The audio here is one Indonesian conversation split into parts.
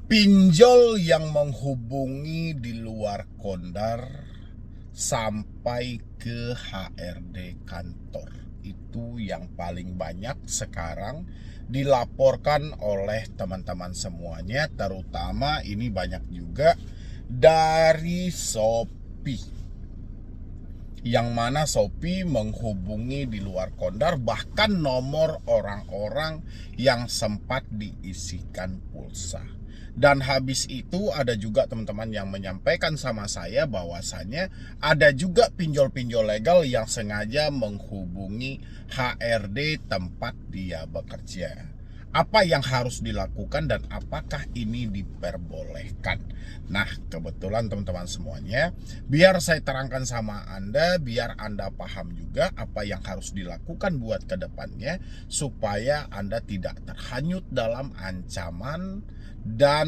Pinjol yang menghubungi di luar Kondar sampai ke HRD kantor. Itu yang paling banyak sekarang dilaporkan oleh teman-teman semuanya, terutama ini banyak juga dari Shopee. Yang mana Shopee menghubungi di luar Kondar, bahkan nomor orang-orang yang sempat diisikan pulsa. Dan habis itu ada juga teman-teman yang menyampaikan sama saya bahwasannya ada juga pinjol-pinjol legal yang sengaja menghubungi HRD tempat dia bekerja. Apa yang harus dilakukan dan apakah ini diperbolehkan? Nah, kebetulan teman-teman semuanya, biar saya terangkan sama Anda, biar Anda paham juga apa yang harus dilakukan buat ke depannya, supaya Anda tidak terhanyut dalam ancaman dan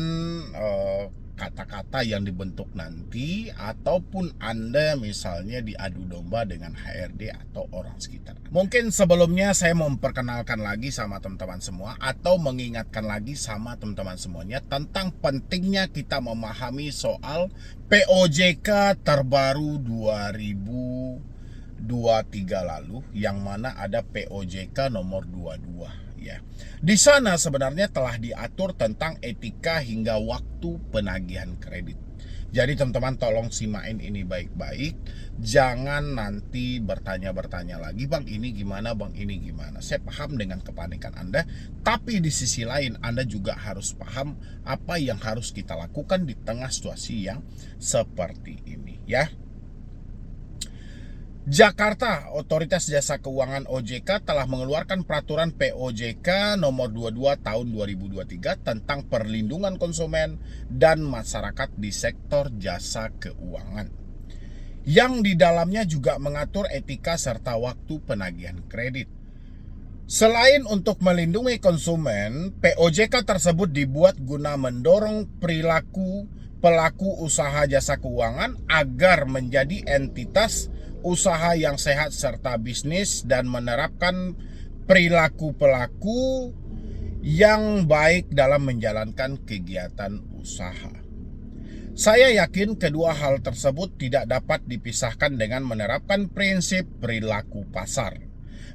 kata-kata yang dibentuk nanti, ataupun Anda misalnya diadu domba dengan HRD atau orang sekitar. Mungkin sebelumnya saya memperkenalkan lagi sama teman-teman semua, atau mengingatkan lagi sama teman-teman semuanya tentang pentingnya kita memahami soal POJK terbaru 2023 lalu, yang mana ada POJK nomor 22 ya. Di sana sebenarnya telah diatur tentang etika hingga waktu penagihan kredit. Jadi teman-teman tolong simain ini baik-baik. Jangan nanti bertanya-bertanya lagi, Bang ini gimana, Bang ini gimana. Saya paham dengan kepanikan Anda, tapi di sisi lain Anda juga harus paham apa yang harus kita lakukan di tengah situasi yang seperti ini ya. Jakarta, Otoritas Jasa Keuangan OJK telah mengeluarkan peraturan POJK nomor 22 tahun 2023 tentang perlindungan konsumen dan masyarakat di sektor jasa keuangan, yang di dalamnya juga mengatur etika serta waktu penagihan kredit. Selain untuk melindungi konsumen, POJK tersebut dibuat guna mendorong perilaku pelaku usaha jasa keuangan agar menjadi entitas usaha yang sehat serta bisnis dan menerapkan perilaku pelaku yang baik dalam menjalankan kegiatan usaha. Saya yakin kedua hal tersebut tidak dapat dipisahkan dengan menerapkan prinsip perilaku pasar.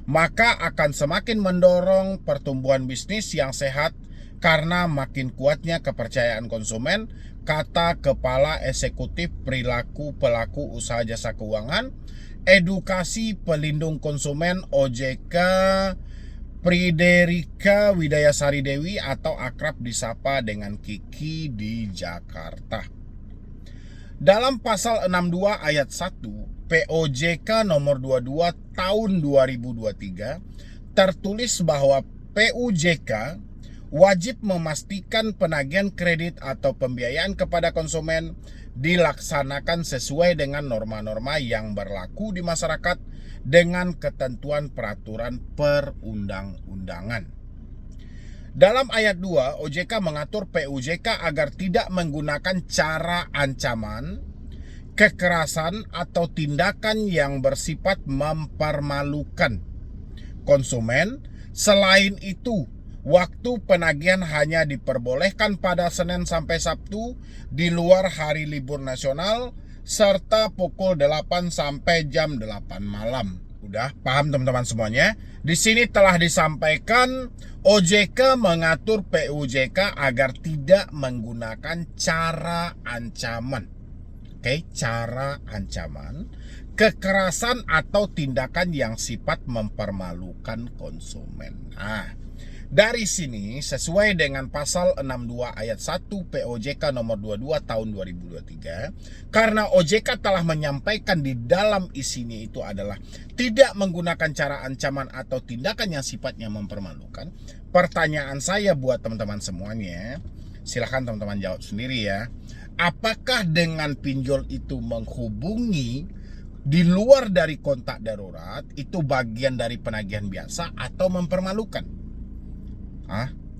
Maka akan semakin mendorong pertumbuhan bisnis yang sehat karena makin kuatnya kepercayaan konsumen, kata Kepala Eksekutif Perilaku Pelaku Usaha Jasa Keuangan, Edukasi Pelindung Konsumen OJK, Friderika Widayasari Dewi atau akrab disapa dengan Kiki di Jakarta. Dalam pasal 62 ayat 1 POJK nomor 22 tahun 2023 tertulis bahwa PUJK wajib memastikan penagihan kredit atau pembiayaan kepada konsumen dilaksanakan sesuai dengan norma-norma yang berlaku di masyarakat dengan ketentuan peraturan perundang-undangan. Dalam ayat 2, OJK mengatur PUJK agar tidak menggunakan cara ancaman, kekerasan, atau tindakan yang bersifat mempermalukan konsumen. Selain itu, waktu penagihan hanya diperbolehkan pada Senin sampai Sabtu di luar hari libur nasional serta pukul 8 sampai jam 8 malam. Udah paham teman-teman semuanya? Di sini telah disampaikan OJK mengatur PUJK agar tidak menggunakan cara ancaman. Oke, cara ancaman, kekerasan atau tindakan yang sifat mempermalukan konsumen. Nah, dari sini sesuai dengan pasal 62 ayat 1 POJK nomor 22 tahun 2023, karena OJK telah menyampaikan di dalam isinya itu adalah tidak menggunakan cara ancaman atau tindakan yang sifatnya mempermalukan. Pertanyaan saya buat teman-teman semuanya, silahkan teman-teman jawab sendiri ya. Apakah dengan pinjol itu menghubungi di luar dari kontak darurat itu bagian dari penagihan biasa atau mempermalukan?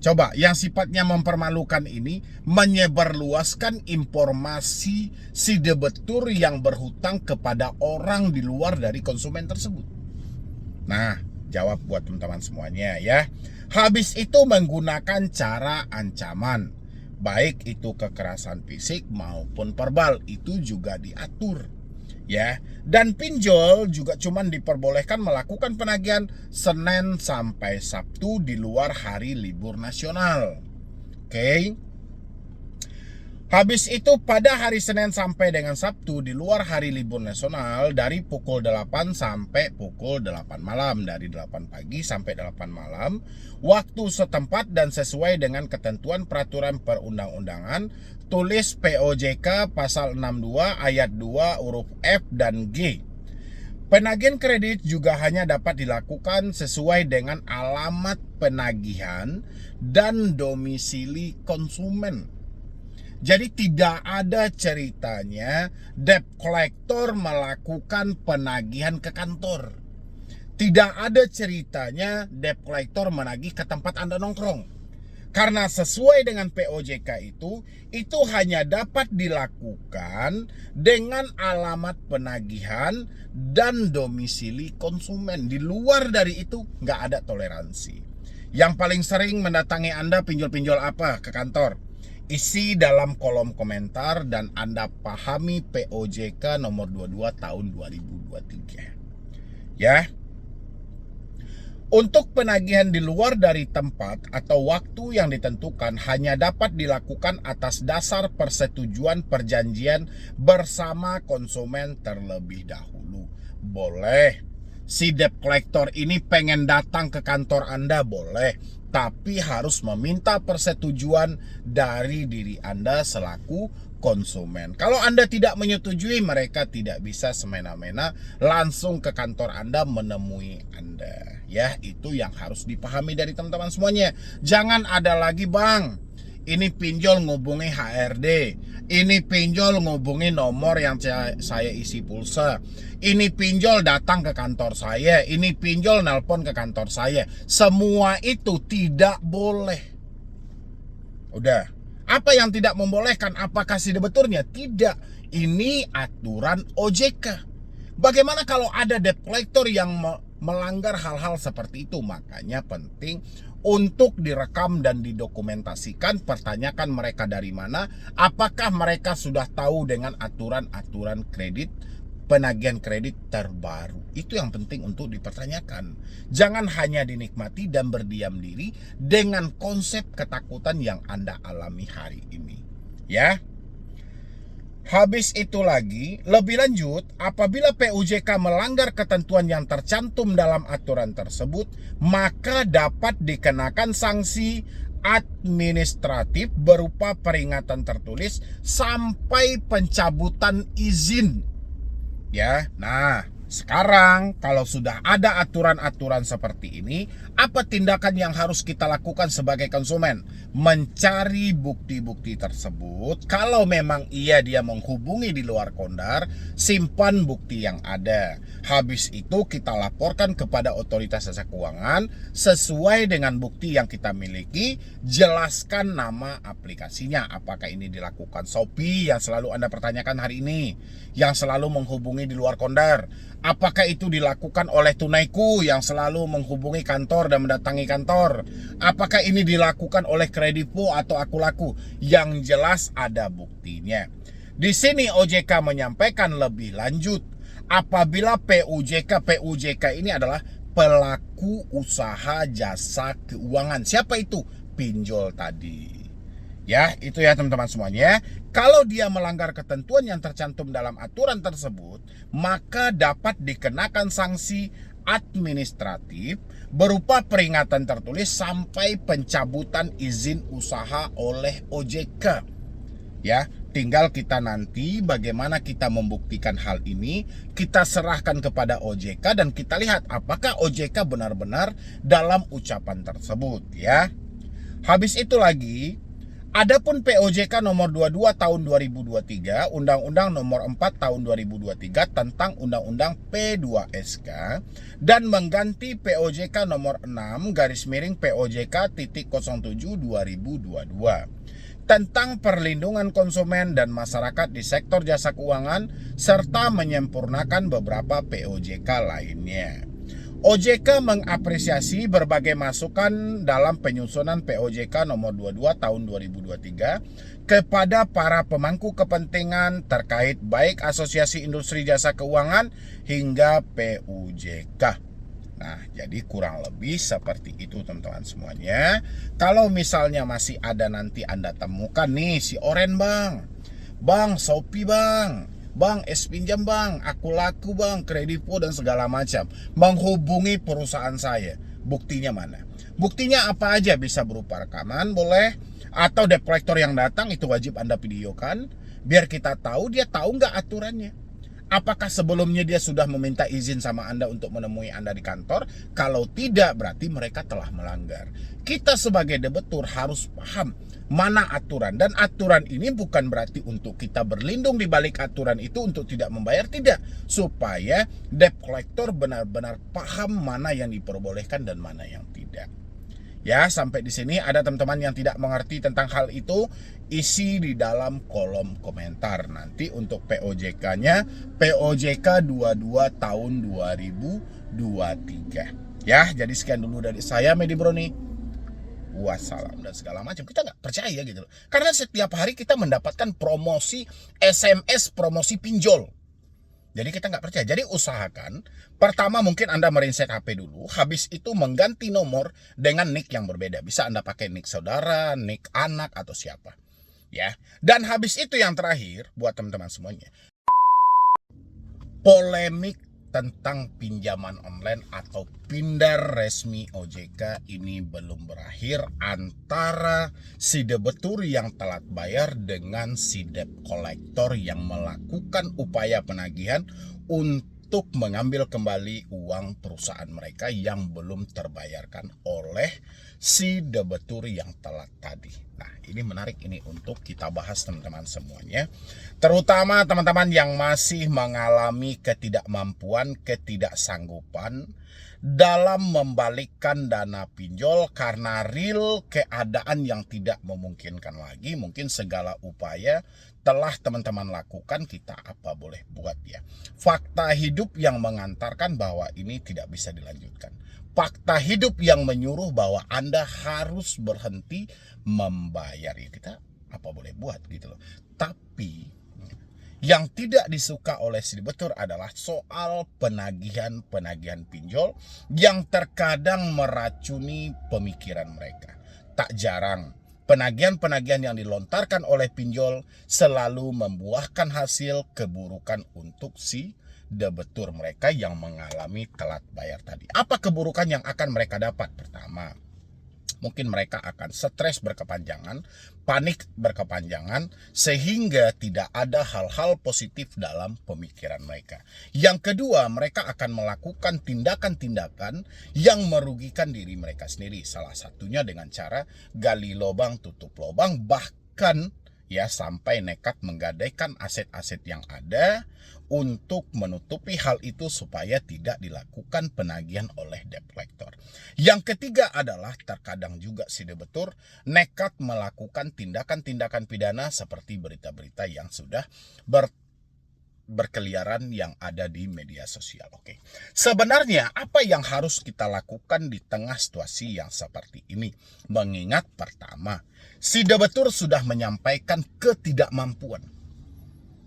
Coba yang sifatnya mempermalukan ini menyebarluaskan informasi si debitur yang berhutang kepada orang di luar dari konsumen tersebut. Nah, jawab buat teman-teman semuanya ya. Habis itu menggunakan cara ancaman, baik itu kekerasan fisik maupun verbal, itu juga diatur. Ya, dan pinjol juga cuman diperbolehkan melakukan penagihan Senin sampai Sabtu di luar hari libur nasional. Oke. Habis itu pada hari Senin sampai dengan Sabtu di luar hari libur nasional dari pukul 8 sampai pukul 8 malam, dari 8 pagi sampai 8 malam, waktu setempat dan sesuai dengan ketentuan peraturan perundang-undangan, tulis POJK pasal 62 ayat 2 huruf F dan G. Penagihan kredit juga hanya dapat dilakukan sesuai dengan alamat penagihan dan domisili konsumen. Jadi tidak ada ceritanya debt collector melakukan penagihan ke kantor. Tidak ada ceritanya debt collector menagih ke tempat Anda nongkrong. Karena sesuai dengan POJK itu hanya dapat dilakukan dengan alamat penagihan dan domisili konsumen. Di luar dari itu nggak ada toleransi. Yang paling sering mendatangi Anda pinjol-pinjol apa ke kantor? Isi dalam kolom komentar dan Anda pahami POJK nomor 22 tahun 2023. Ya. Untuk penagihan di luar dari tempat atau waktu yang ditentukan hanya dapat dilakukan atas dasar persetujuan perjanjian bersama konsumen terlebih dahulu. Boleh. Si debt collector ini pengen datang ke kantor Anda, boleh, tapi harus meminta persetujuan dari diri Anda selaku konsumen. Kalau Anda tidak menyetujui, mereka tidak bisa semena-mena langsung ke kantor Anda menemui Anda. Ya, itu yang harus dipahami dari teman-teman semuanya. Jangan ada lagi, Bang, ini pinjol ngubungi HRD, ini pinjol ngubungi nomor yang saya isi pulsa, ini pinjol datang ke kantor saya, ini pinjol nelpon ke kantor saya. Semua itu tidak boleh. Udah. Apa yang tidak membolehkan? Apakah debeturnya? Tidak. Ini aturan OJK. Bagaimana kalau ada debt collector yang melanggar hal-hal seperti itu? Makanya penting untuk direkam dan didokumentasikan. Pertanyakan mereka dari mana, apakah mereka sudah tahu dengan aturan-aturan kredit, penagihan kredit terbaru. Itu yang penting untuk dipertanyakan. Jangan hanya dinikmati dan berdiam diri dengan konsep ketakutan yang Anda alami hari ini. Ya. Habis itu lagi, lebih lanjut, apabila POJK melanggar ketentuan yang tercantum dalam aturan tersebut, maka dapat dikenakan sanksi administratif berupa peringatan tertulis sampai pencabutan izin. Ya, nah sekarang kalau sudah ada aturan-aturan seperti ini, apa tindakan yang harus kita lakukan sebagai konsumen? Mencari bukti-bukti tersebut. Kalau memang dia menghubungi di luar kondar, simpan bukti yang ada. Habis itu kita laporkan kepada otoritas jasa keuangan sesuai dengan bukti yang kita miliki. Jelaskan nama aplikasinya. Apakah ini dilakukan Shopee yang selalu Anda pertanyakan hari ini, yang selalu menghubungi di luar kondar? Apakah itu dilakukan oleh Tunaiku yang selalu menghubungi kantor dan mendatangi kantor? Apakah ini dilakukan oleh Kredivo atau Aku Laku? Yang jelas ada buktinya. Di sini OJK menyampaikan lebih lanjut, apabila PUJK ini adalah pelaku usaha jasa keuangan. Siapa itu? Pinjol tadi. Ya, itu ya teman-teman semuanya. Kalau dia melanggar ketentuan yang tercantum dalam aturan tersebut, maka dapat dikenakan sanksi administratif berupa peringatan tertulis sampai pencabutan izin usaha oleh OJK. Ya, tinggal kita nanti bagaimana kita membuktikan hal ini, kita serahkan kepada OJK dan kita lihat apakah OJK benar-benar dalam ucapan tersebut, ya. Habis itu lagi, adapun POJK nomor 22 tahun 2023, Undang-Undang nomor 4 tahun 2023 tentang Undang-Undang P2SK dan mengganti POJK nomor 6 garis miring POJK titik 07 2022 tentang perlindungan konsumen dan masyarakat di sektor jasa keuangan serta menyempurnakan beberapa POJK lainnya. OJK mengapresiasi berbagai masukan dalam penyusunan POJK nomor 22 tahun 2023 kepada para pemangku kepentingan terkait baik Asosiasi Industri Jasa Keuangan hingga PUJK. Nah, jadi kurang lebih seperti itu teman-teman semuanya. Kalau misalnya masih ada nanti Anda temukan nih si Oren Bang Shopee Bang, es pinjam bang, aku laku bang, kredivo dan segala macam. Menghubungi perusahaan saya. Buktinya mana? Buktinya apa aja, bisa berupa rekaman boleh, atau debt collector yang datang itu wajib Anda videokan, biar kita tahu dia tahu nggak aturannya. Apakah sebelumnya dia sudah meminta izin sama Anda untuk menemui Anda di kantor? Kalau tidak, berarti mereka telah melanggar. Kita sebagai debitur harus paham mana aturan, dan aturan ini bukan berarti untuk kita berlindung di balik aturan itu untuk tidak membayar, tidak, supaya debt collector benar-benar paham mana yang diperbolehkan dan mana yang tidak. Ya, sampai di sini ada teman-teman yang tidak mengerti tentang hal itu, isi di dalam kolom komentar. Nanti untuk POJK-nya, POJK 22 tahun 2023. Ya, jadi sekian dulu dari saya, Medi Broni. Wassalam dan segala macam. Kita nggak percaya gitu loh. Karena setiap hari kita mendapatkan promosi SMS, promosi pinjol. Jadi kita nggak percaya. Jadi usahakan, pertama mungkin Anda mereset HP dulu, habis itu mengganti nomor dengan nick yang berbeda. Bisa Anda pakai nick saudara, nick anak, atau siapa. Ya. Dan habis itu yang terakhir, buat teman-teman semuanya, polemik tentang pinjaman online atau pindar resmi OJK ini belum berakhir antara si debitur yang telat bayar dengan si debt collector yang melakukan upaya penagihan untuk mengambil kembali uang perusahaan mereka yang belum terbayarkan oleh si debitur yang telat tadi. Nah, ini menarik ini untuk kita bahas teman-teman semuanya. Terutama teman-teman yang masih mengalami ketidakmampuan, ketidaksanggupan dalam membalikkan dana pinjol karena real keadaan yang tidak memungkinkan lagi. Mungkin segala upaya telah teman-teman lakukan, kita apa boleh buat ya. Fakta hidup yang mengantarkan bahwa ini tidak bisa dilanjutkan. Fakta hidup yang menyuruh bahwa Anda harus berhenti membayar. Ya, kita apa boleh buat gitu loh. Tapi yang tidak disuka oleh si debitur adalah soal penagihan pinjol yang terkadang meracuni pemikiran mereka. Tak jarang penagihan yang dilontarkan oleh pinjol selalu membuahkan hasil keburukan untuk si debitur mereka yang mengalami telat bayar tadi. Apa keburukan yang akan mereka dapat? Pertama, mungkin mereka akan stres berkepanjangan, panik berkepanjangan, sehingga tidak ada hal-hal positif dalam pemikiran mereka. Yang kedua, mereka akan melakukan tindakan-tindakan yang merugikan diri mereka sendiri. Salah satunya dengan cara gali lubang, tutup lubang, bahkan ya sampai nekat menggadaikan aset-aset yang ada untuk menutupi hal itu supaya tidak dilakukan penagihan oleh debt collector. Yang ketiga adalah terkadang juga si debitur nekat melakukan tindakan-tindakan pidana seperti berita-berita yang sudah berkeliaran yang ada di media sosial. Oke. Sebenarnya apa yang harus kita lakukan di tengah situasi yang seperti ini? Mengingat pertama, si debitur sudah menyampaikan ketidakmampuan.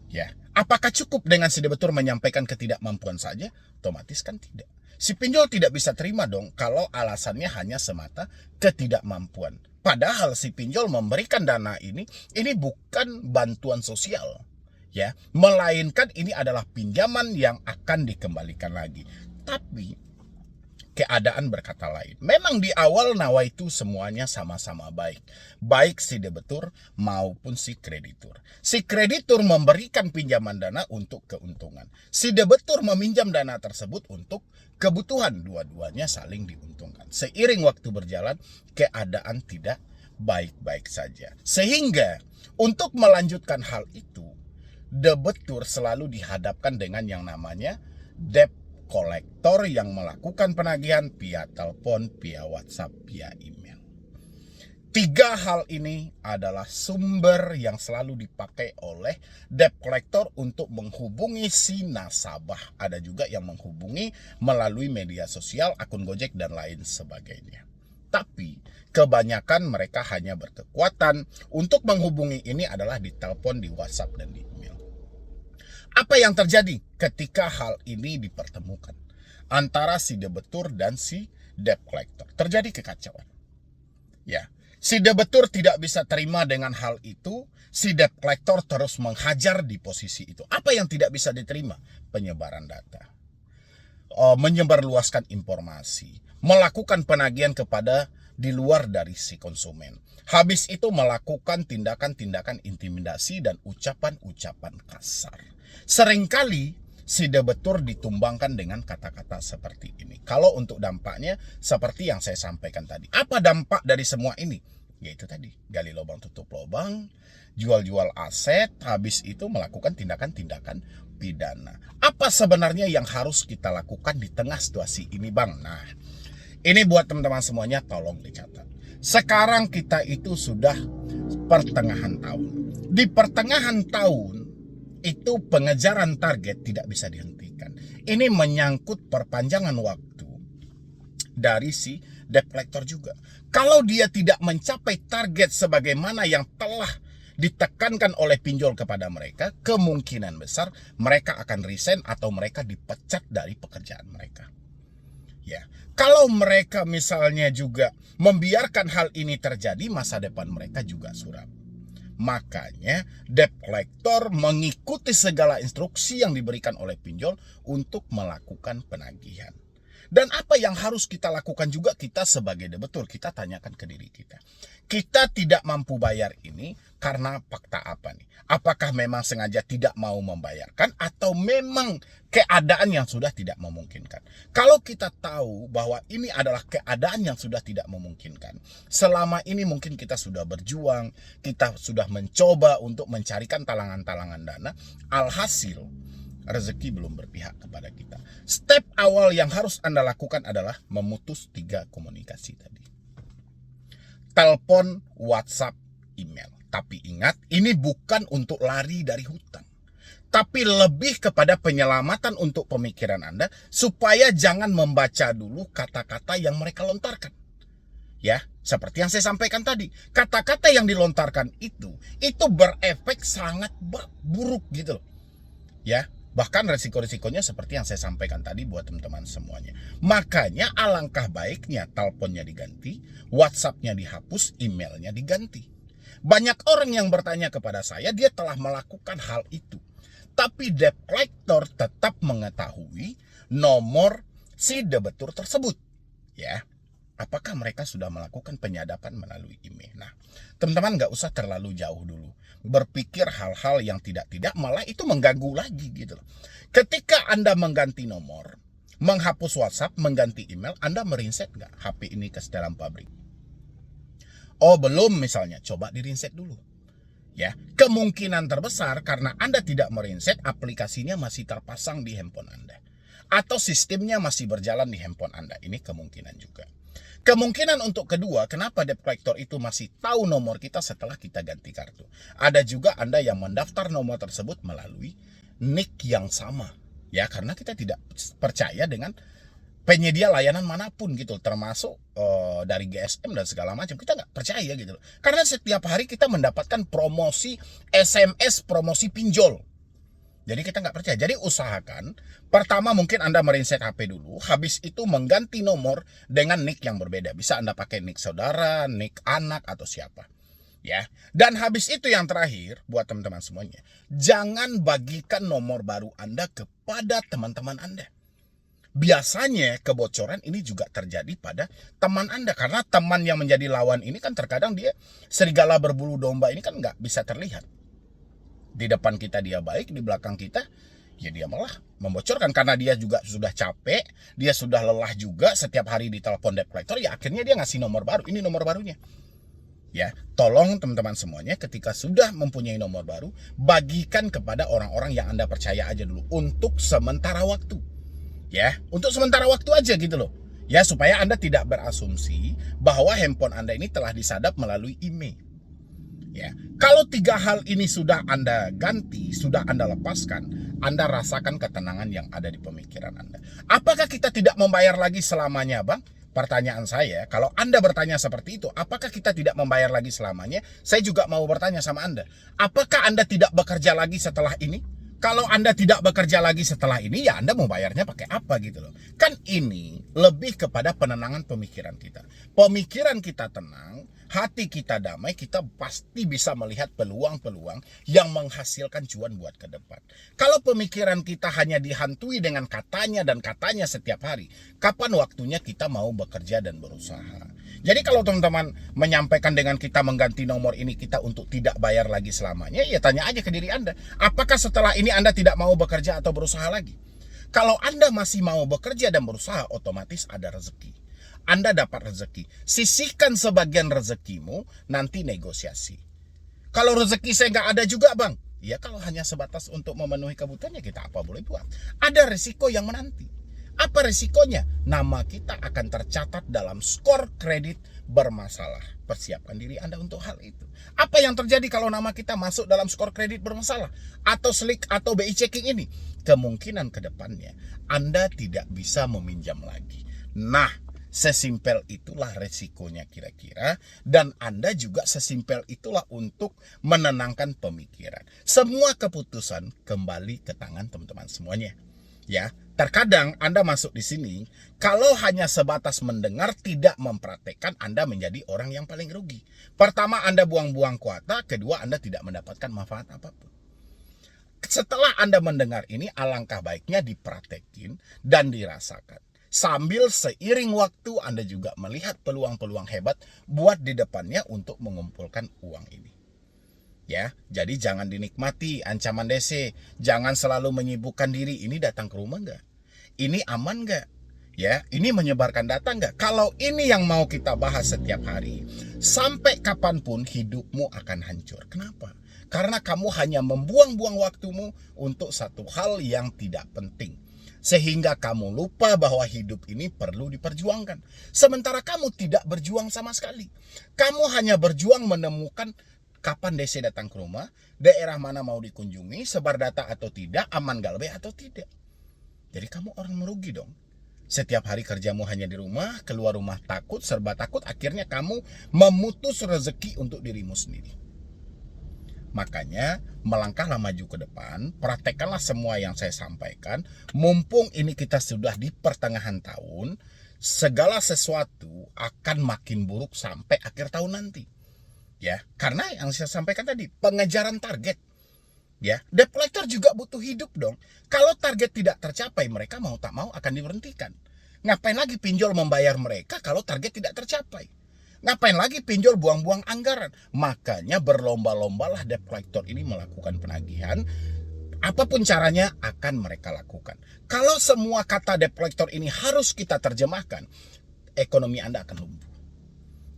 Ya, apakah cukup dengan si debitur menyampaikan ketidakmampuan saja? Otomatis kan tidak. Si pinjol tidak bisa terima dong kalau alasannya hanya semata ketidakmampuan. Padahal si pinjol memberikan dana ini bukan bantuan sosial. Ya, melainkan ini adalah pinjaman yang akan dikembalikan lagi. Tapi keadaan berkata lain. Memang di awal nawaitu semuanya sama-sama baik. Baik si debitur maupun si kreditur. Si kreditur memberikan pinjaman dana untuk keuntungan. Si debitur meminjam dana tersebut untuk kebutuhan. Dua-duanya saling diuntungkan. Seiring waktu berjalan, keadaan tidak baik-baik saja. Sehingga untuk melanjutkan hal itu, debitur selalu dihadapkan dengan yang namanya debt kolektor yang melakukan penagihan via telepon, via WhatsApp, via email. Tiga hal ini adalah sumber yang selalu dipakai oleh debt collector untuk menghubungi si nasabah. Ada juga yang menghubungi melalui media sosial, akun Gojek, dan lain sebagainya. Tapi kebanyakan mereka hanya berkekuatan untuk menghubungi ini adalah di telepon, di WhatsApp, dan di email. Apa yang terjadi ketika hal ini dipertemukan antara si debitur dan si debt collector? Terjadi kekacauan. Ya, si debitur tidak bisa terima dengan hal itu, si debt collector terus menghajar di posisi itu. Apa yang tidak bisa diterima? Penyebaran data, menyebarluaskan informasi, melakukan penagihan kepada di luar dari si konsumen. Habis itu melakukan tindakan-tindakan intimidasi dan ucapan-ucapan kasar. Seringkali si debitur ditumbangkan dengan kata-kata seperti ini. Kalau untuk dampaknya seperti yang saya sampaikan tadi. Apa dampak dari semua ini? Yaitu tadi, gali lubang tutup lubang, jual-jual aset, habis itu melakukan tindakan-tindakan pidana. Apa sebenarnya yang harus kita lakukan di tengah situasi ini, Bang? Nah, ini buat teman-teman semuanya tolong dicatat. Sekarang kita itu sudah pertengahan tahun. Di pertengahan tahun itu pengejaran target tidak bisa dihentikan. Ini menyangkut perpanjangan waktu dari si debt collector juga. Kalau dia tidak mencapai target sebagaimana yang telah ditekankan oleh pinjol kepada mereka, kemungkinan besar mereka akan resign atau mereka dipecat dari pekerjaan mereka. Ya, kalau mereka misalnya juga membiarkan hal ini terjadi, masa depan mereka juga suram. Makanya debt collector mengikuti segala instruksi yang diberikan oleh pinjol untuk melakukan penagihan. Dan apa yang harus kita lakukan juga kita sebagai debitur, kita tanyakan ke diri kita. Kita tidak mampu bayar ini karena fakta apa nih? Apakah memang sengaja tidak mau membayarkan atau memang keadaan yang sudah tidak memungkinkan? Kalau kita tahu bahwa ini adalah keadaan yang sudah tidak memungkinkan, selama ini mungkin kita sudah berjuang, kita sudah mencoba untuk mencarikan talangan-talangan dana, alhasil rezeki belum berpihak kepada kita. Step awal yang harus Anda lakukan adalah memutus 3 komunikasi tadi. Telepon, WhatsApp, email. Tapi ingat, ini bukan untuk lari dari hutang. Tapi lebih kepada penyelamatan untuk pemikiran Anda supaya jangan membaca dulu kata-kata yang mereka lontarkan. Ya, seperti yang saya sampaikan tadi. Kata-kata yang dilontarkan itu berefek sangat buruk gitu loh. Ya, bahkan resiko-resikonya seperti yang saya sampaikan tadi buat teman-teman semuanya. Makanya alangkah baiknya teleponnya diganti, WhatsApp-nya dihapus, emailnya diganti. Banyak orang yang bertanya kepada saya, dia telah melakukan hal itu. Tapi debt collector tetap mengetahui nomor si debitur tersebut. Ya, apakah mereka sudah melakukan penyadapan melalui email? Nah, teman-teman nggak usah terlalu jauh dulu berpikir hal-hal yang tidak-tidak, malah itu mengganggu lagi gitu loh. Ketika Anda mengganti nomor, menghapus WhatsApp, mengganti email, Anda merinset nggak HP ini ke dalam pabrik? Oh belum misalnya, coba dirinset dulu. Ya, kemungkinan terbesar karena Anda tidak merinset, aplikasinya masih terpasang di handphone Anda. Atau sistemnya masih berjalan di handphone Anda. Ini kemungkinan juga. Kemungkinan untuk kedua, kenapa debt collector itu masih tahu nomor kita setelah kita ganti kartu? Ada juga Anda yang mendaftar nomor tersebut melalui NIK yang sama. Ya, karena kita tidak percaya dengan penyedia layanan manapun gitu, termasuk dari GSM dan segala macam. Kita nggak percaya gitu loh. Karena setiap hari kita mendapatkan promosi SMS, promosi pinjol. Jadi kita nggak percaya. Jadi usahakan pertama mungkin Anda merinset HP dulu, habis itu mengganti nomor dengan NIK yang berbeda. Bisa Anda pakai NIK saudara, NIK anak atau siapa. Ya. Dan habis itu yang terakhir buat teman-teman semuanya, jangan bagikan nomor baru Anda kepada teman-teman Anda. Biasanya kebocoran ini juga terjadi pada teman Anda, karena teman yang menjadi lawan ini kan terkadang dia serigala berbulu domba, ini kan nggak bisa terlihat. Di depan kita dia baik, di belakang kita ya dia malah membocorkan, karena dia juga sudah capek, dia sudah lelah juga setiap hari ditelepon debt collector, ya akhirnya dia ngasih nomor baru. Ini nomor barunya. Ya, tolong teman-teman semuanya ketika sudah mempunyai nomor baru, bagikan kepada orang-orang yang Anda percaya aja dulu untuk sementara waktu. Ya, untuk sementara waktu aja gitu loh. Ya, supaya Anda tidak berasumsi bahwa handphone Anda ini telah disadap melalui email. Ya, kalau 3 hal ini sudah Anda ganti, sudah Anda lepaskan, Anda rasakan ketenangan yang ada di pemikiran Anda. Apakah kita tidak membayar lagi selamanya, Bang? Pertanyaan saya, kalau Anda bertanya seperti itu, apakah kita tidak membayar lagi selamanya? Saya juga mau bertanya sama Anda, apakah Anda tidak bekerja lagi setelah ini? Kalau Anda tidak bekerja lagi setelah ini, ya Anda mau bayarnya pakai apa gitu loh. Kan ini lebih kepada penenangan pemikiran kita. Pemikiran kita tenang, hati kita damai, kita pasti bisa melihat peluang-peluang yang menghasilkan cuan buat ke depan. Kalau pemikiran kita hanya dihantui dengan katanya dan katanya setiap hari, kapan waktunya kita mau bekerja dan berusaha? Jadi kalau teman-teman menyampaikan dengan kita mengganti nomor ini kita untuk tidak bayar lagi selamanya, ya tanya aja ke diri Anda, apakah setelah ini Anda tidak mau bekerja atau berusaha lagi? Kalau Anda masih mau bekerja dan berusaha, otomatis ada rezeki. Anda dapat rezeki. Sisihkan sebagian rezekimu, nanti negosiasi. Kalau rezeki saya nggak ada juga, Bang. Ya kalau hanya sebatas untuk memenuhi kebutuhannya, kita apa boleh buat. Ada risiko yang menanti. Apa risikonya? Nama kita akan tercatat dalam skor kredit bermasalah. Persiapkan diri Anda untuk hal itu. Apa yang terjadi kalau nama kita masuk dalam skor kredit bermasalah? Atau SLIK atau BI checking ini? Kemungkinan ke depannya Anda tidak bisa meminjam lagi. Nah, sesimpel itulah resikonya kira-kira, dan Anda juga sesimpel itulah untuk menenangkan pemikiran. Semua keputusan kembali ke tangan teman-teman semuanya. Ya, terkadang Anda masuk di sini, kalau hanya sebatas mendengar tidak mempraktekkan, Anda menjadi orang yang paling rugi. Pertama, Anda buang-buang kuota, kedua, Anda tidak mendapatkan manfaat apapun. Setelah Anda mendengar ini, alangkah baiknya dipraktekin dan dirasakan. Sambil seiring waktu Anda juga melihat peluang-peluang hebat buat di depannya untuk mengumpulkan uang ini. Ya, jadi jangan dinikmati ancaman DC, jangan selalu menyibukkan diri. Ini datang ke rumah nggak? Ini aman nggak? Ya, ini menyebarkan data nggak? Kalau ini yang mau kita bahas setiap hari, sampai kapanpun hidupmu akan hancur. Kenapa? Karena kamu hanya membuang-buang waktumu untuk satu hal yang tidak penting. Sehingga kamu lupa bahwa hidup ini perlu diperjuangkan. Sementara kamu tidak berjuang sama sekali. Kamu hanya berjuang menemukan kapan DC datang ke rumah, daerah mana mau dikunjungi, sebar data atau tidak, aman galbe atau tidak. Jadi kamu orang merugi dong. Setiap hari kerjamu hanya di rumah, keluar rumah takut, serba takut, akhirnya kamu memutus rezeki untuk dirimu sendiri. Makanya melangkahlah maju ke depan, praktekkanlah semua yang saya sampaikan. Mumpung ini kita sudah di pertengahan tahun, segala sesuatu akan makin buruk sampai akhir tahun nanti. Ya, karena yang saya sampaikan tadi, pengejaran target. Ya, debt collector juga butuh hidup dong. Kalau target tidak tercapai, mereka mau tak mau akan diberhentikan. Ngapain lagi pinjol membayar mereka kalau target tidak tercapai? Ngapain lagi pinjol buang-buang anggaran? Makanya berlomba-lombalah debt collector ini melakukan penagihan. Apapun caranya akan mereka lakukan. Kalau semua kata debt collector ini harus kita terjemahkan, ekonomi Anda akan lumpuh.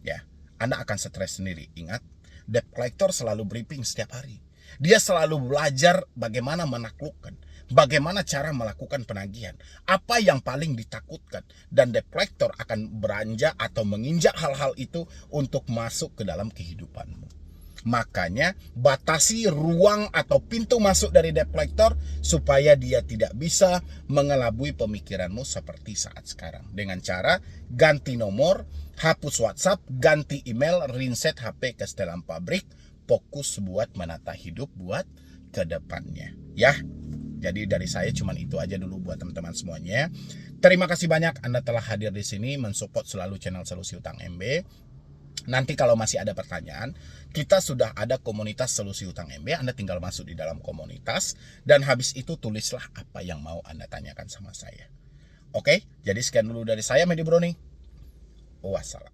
Ya, Anda akan stres sendiri. Ingat, debt collector selalu briefing setiap hari. Dia selalu belajar bagaimana menaklukkan, bagaimana cara melakukan penagihan, apa yang paling ditakutkan, dan debt collector akan beranjak atau menginjak hal-hal itu untuk masuk ke dalam kehidupanmu. Makanya batasi ruang atau pintu masuk dari debt collector supaya dia tidak bisa mengelabui pemikiranmu seperti saat sekarang. Dengan cara ganti nomor, hapus WhatsApp, ganti email, reset HP ke setelan pabrik, fokus buat menata hidup buat ke depannya. Ya, jadi dari saya cuman itu aja dulu buat teman-teman semuanya. Terima kasih banyak Anda telah hadir di sini, mensupport selalu channel Solusi Utang MB. Nanti kalau masih ada pertanyaan, kita sudah ada komunitas Solusi Utang MB. Anda tinggal masuk di dalam komunitas, dan habis itu tulislah apa yang mau Anda tanyakan sama saya. Oke, jadi sekian dulu dari saya, Medi Browning. Wassalam.